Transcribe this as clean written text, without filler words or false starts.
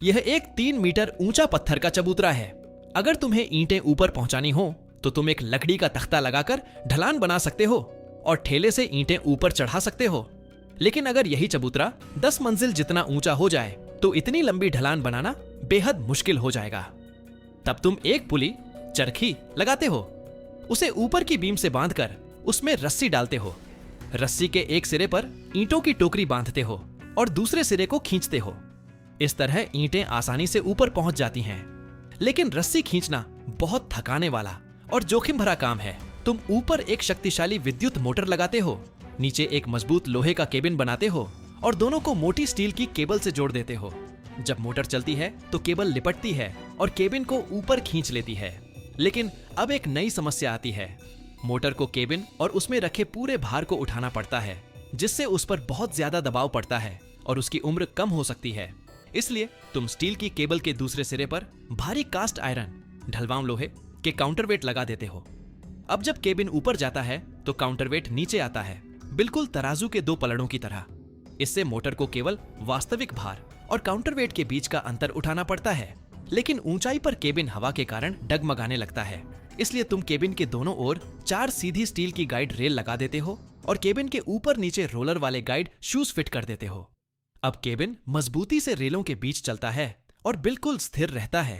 यह एक 3 मीटर ऊंचा पत्थर का चबूतरा है। अगर तुम्हें ईंटें ऊपर पहुंचानी हो तो तुम एक लकड़ी का तख्ता लगाकर ढलान बना सकते हो और ठेले से ईंटें ऊपर चढ़ा सकते हो। लेकिन अगर यही चबूतरा 10 मंजिल जितना ऊंचा हो जाए तो इतनी लंबी ढलान बनाना बेहद मुश्किल हो जाएगा। तब तुम एक पुली, चरखी लगाते हो, उसे ऊपर की बीम से बांधकर उसमें रस्सी डालते हो। रस्सी के एक सिरे पर ईंटों की टोकरी बांधते हो और दूसरे सिरे को खींचते हो। इस तरह ईंटें आसानी से ऊपर पहुंच जाती हैं। लेकिन रस्सी खींचना बहुत थकाने वाला और जोखिम भरा काम है। तुम ऊपर एक शक्तिशाली विद्युत मोटर लगाते हो, नीचे एक मजबूत लोहे का केबिन बनाते हो और दोनों को मोटी स्टील की केबल से जोड़ देते हो। जब मोटर चलती है तो केबल लिपटती है और केबिन को ऊपर खींच लेती है। लेकिन अब एक नई समस्या आती है। मोटर को केबिन और उसमें रखे पूरे भार को उठाना पड़ता है, जिससे उस पर बहुत ज्यादा दबाव पड़ता है और उसकी उम्र कम हो सकती है। इसलिए तुम स्टील की केबल के दूसरे सिरे पर भारी कास्ट आयरन, ढलवां लोहे के काउंटरवेट लगा देते हो। अब जब केबिन ऊपर जाता है तो काउंटरवेट नीचे आता है, बिल्कुल तराजू के 2 पलड़ों की तरह। इससे मोटर को केवल वास्तविक भार और काउंटरवेट के बीच का अंतर उठाना पड़ता है। लेकिन ऊंचाई पर केबिन हवा के कारण डगमगाने लगता है। इसलिए तुम केबिन के दोनों ओर 4 सीधी स्टील की गाइड रेल लगा देते हो और केबिन के ऊपर नीचे रोलर वाले गाइड शूज फिट कर देते हो। अब केबिन मजबूती से रेलों के बीच चलता है और बिल्कुल स्थिर रहता है।